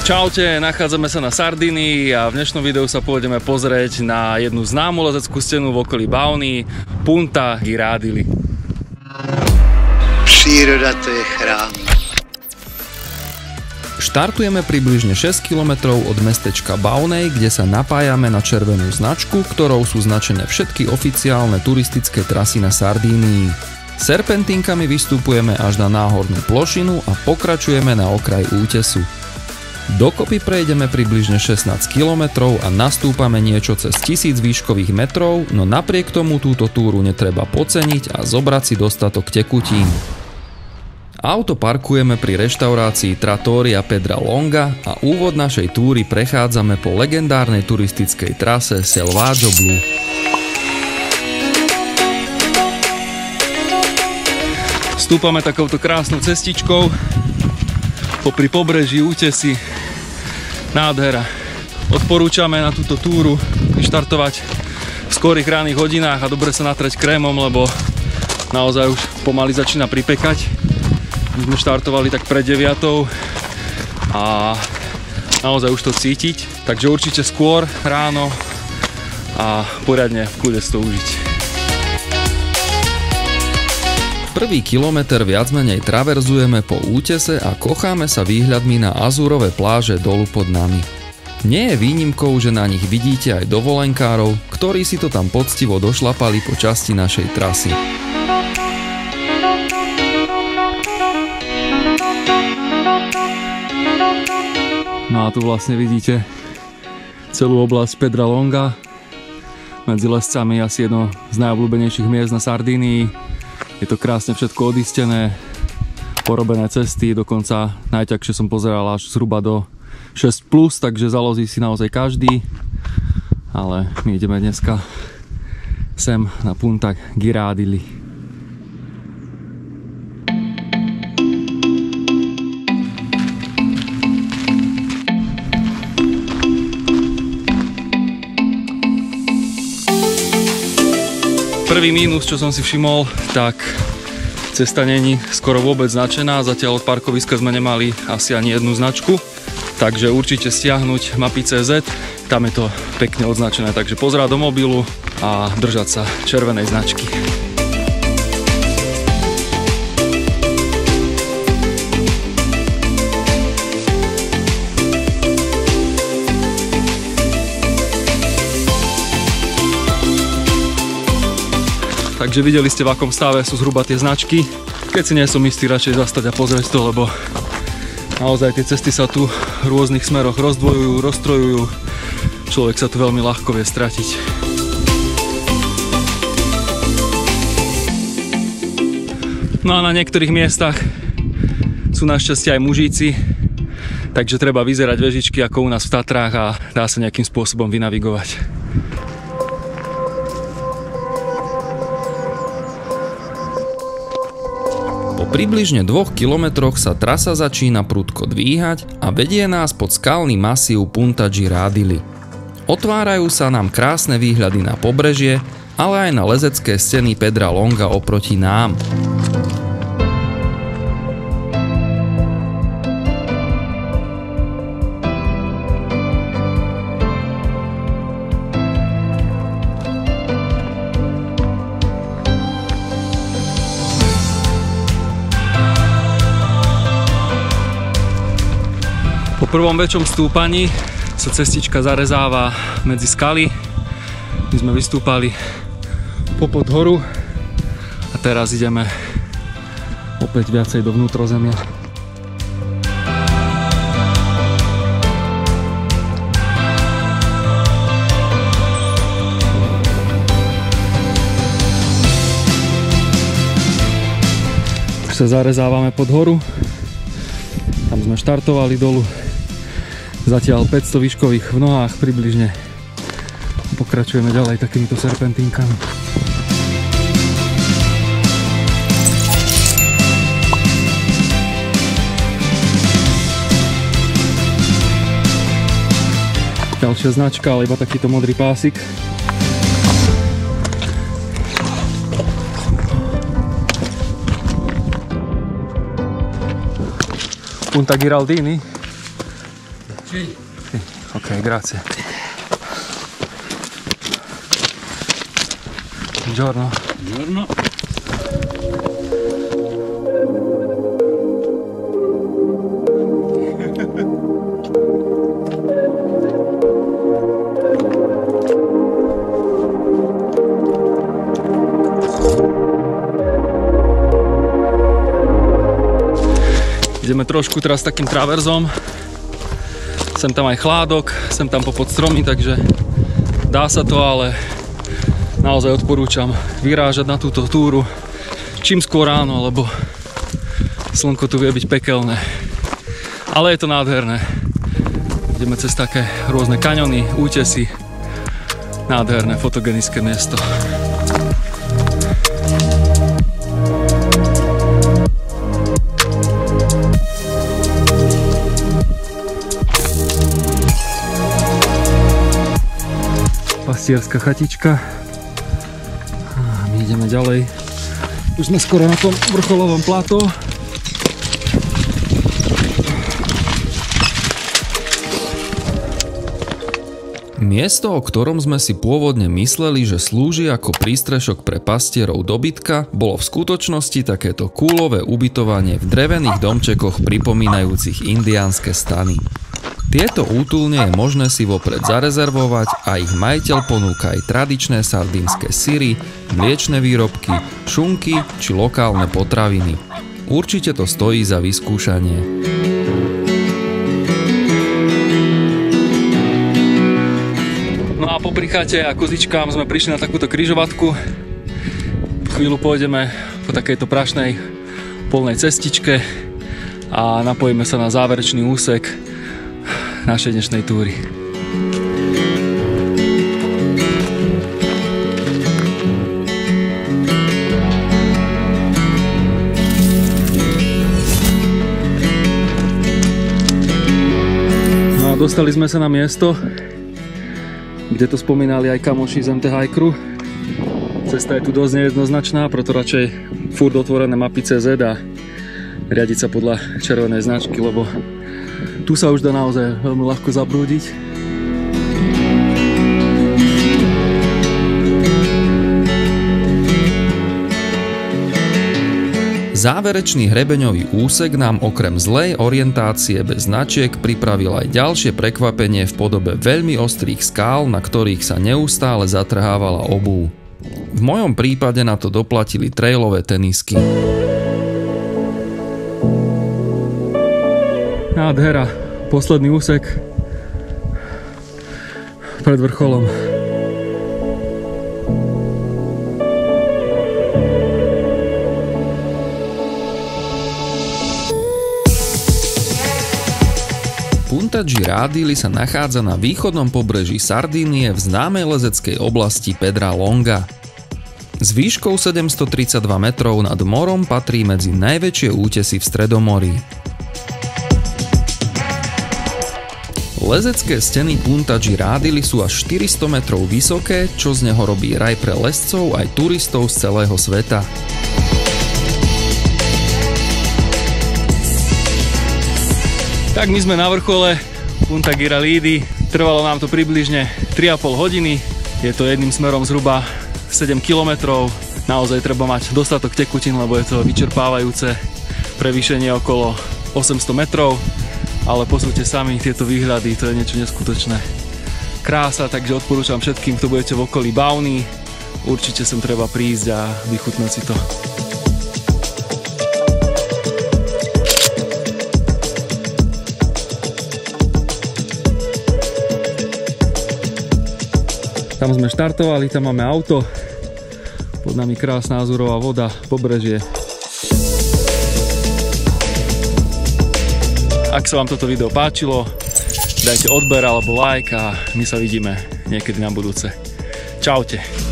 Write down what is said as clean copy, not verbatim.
Čaute, nachádzame sa na Sardinii a v dnešnom videu sa pôjdeme pozrieť na jednu známu lezeckú stenu v okolí Bauny, Punta Girardili. Príroda to je chrám. Štartujeme približne 6 km od mestečka Baunej, kde sa napájame na červenú značku, ktorou sú značené všetky oficiálne turistické trasy na Sardínii. Serpentínkami vystupujeme až na náhornú plošinu a pokračujeme na okraj útesu. Dokopy prejdeme približne 16 km a nastúpame niečo cez 1000 výškových metrov, no napriek tomu túto túru netreba podceniť a zobrať si dostatok tekutín. Auto parkujeme pri reštaurácii Trattoria Pedra Longa a úvod našej túry prechádzame po legendárnej turistickej trase Selvaggio Blu. Stúpame takouto krásnou cestičkou popri pobreží útesy. Nádhera. Odporúčame na túto túru vyštartovať v skorých ranných hodinách a dobre sa natrieť krémom, lebo naozaj už pomaly začína pripekať. My sme štartovali tak pred 9 a naozaj už to cítiť, takže určite skôr ráno a poriadne v kľude si to užiť. Prvý kilometr viac menej traverzujeme po útese a kocháme sa výhľadmi na azúrové pláže dolu pod nami. Nie je výnimkou, že na nich vidíte aj dovolenkárov, ktorí si to tam poctivo došlapali po časti našej trasy. No a tu vlastne vidíte celú oblasť Pedra Longa. Medzi lescami asi jedno z najobľúbenejších miest na Sardínii. Je to krásne všetko odistené, porobené cesty, dokonca najťažšie som pozeral až zhruba do 6+, takže zalozí si naozaj každý. Ale my ideme dneska sem na Punta Girardili. Prvý mínus, čo som si všimol, tak cesta není skoro vôbec značená, zatiaľ od parkoviska sme nemali asi ani jednu značku, takže určite stiahnuť mapy.cz, tam je to pekne označené, takže pozerať do mobilu a držať sa červenej značky. Takže videli ste, v akom stave sú zhruba tie značky. Keď si nie som istý, radšej zastať a pozrieť to, lebo naozaj tie cesty sa tu v rôznych smeroch rozdvojujú, roztrojujú. Človek sa tu veľmi ľahko vie stratiť. No a na niektorých miestach sú našťastie aj mužíci, takže treba vyzerať vežičky ako u nás v Tatrách a dá sa nejakým spôsobom vynavigovať. Po približne 2 kilometroch sa trasa začína prudko dvíhať a vedie nás pod skalný masív Punta Girardili. Otvárajú sa nám krásne výhľady na pobrežie, ale aj na lezecké steny Pedra Longa oproti nám. Po prvom väčšom stúpaní sa cestička zarezáva medzi skaly. My sme vystúpali popod horu a teraz ideme opäť viacej do vnútrozemia. Už sa zarezávame pod horu. Tam sme štartovali dolu. Zatiaľ 500 výškových v nohách približne. Pokračujeme ďalej takýmito serpentínkami. Ďalšia značka, ale iba takýto modrý pásik. Punta Girardili. Ok, grazie. Buongiorno. Buongiorno. Ideme trošku teraz takým traverzom. Sem tam aj chládok, sem tam popod stromy, takže dá sa to, ale naozaj odporúčam vyrážať na túto túru čím skôr ráno, lebo slnko tu vie byť pekelné. Ale je to nádherné. Ideme cez také rôzne kaňony, útesy. Nádherné, fotogenické miesto. Pastierská chatička. A my ideme ďalej. Už sme skoro na tom vrcholovom plató. Miesto, o ktorom sme si pôvodne mysleli, že slúži ako prístrešok pre pastierov dobytka, bolo v skutočnosti takéto kúlové ubytovanie v drevených domčekoch pripomínajúcich indiánske stany. Tieto útulne je možné si vopred zarezervovať a ich majiteľ ponúka aj tradičné sardínske syry, mliečne výrobky, šunky či lokálne potraviny. Určite to stojí za vyskúšanie. No a po prichate a kozičkám sme prišli na takúto križovatku. Chvíľu pôjdeme po takejto prašnej polnej cestičke a napojíme sa na záverečný úsek našej dnešnej túry. No a dostali sme sa na miesto, kde to spomínali aj kamoši z MT Hikeru. Cesta je tu dosť nejednoznačná, preto radšej furt otvorené mapy CZ a riadiť sa podľa červenej značky, lebo tu sa už dá naozaj veľmi ľahko zabrúdiť. Záverečný hrebeňový úsek nám okrem zlej orientácie bez značiek pripravil aj ďalšie prekvapenie v podobe veľmi ostrých skál, na ktorých sa neustále zatrhávala obuv. V mojom prípade na to doplatili trailové tenisky. Nádhera, posledný úsek pred vrcholom. Punta Girardili sa nachádza na východnom pobreží Sardínie v známej lezeckej oblasti Pedra Longa. S výškou 732 metrov nad morom patrí medzi najväčšie útesy v Stredomorí. Lezecké steny Punta Girardili sú až 400 metrov vysoké, čo z neho robí raj pre lescov aj turistov z celého sveta. Tak my sme na vrchole Punta Girardili. Trvalo nám to približne 3,5 hodiny. Je to jedným smerom zhruba 7 km. Naozaj treba mať dostatok tekutín, lebo je to vyčerpávajúce prevýšenie okolo 800 metrov. Ale posúďte sami tieto výhľady, to je niečo neskutočné. Krása, takže odporúčam všetkým, kto budete v okolí Bauny. Určite sem treba prísť a vychutnať si to. Tam sme štartovali, tam máme auto. Pod nami krásna azurová voda, pobrežie. Ak sa vám toto video páčilo, dajte odber alebo like a my sa vidíme niekedy na budúce. Čaute.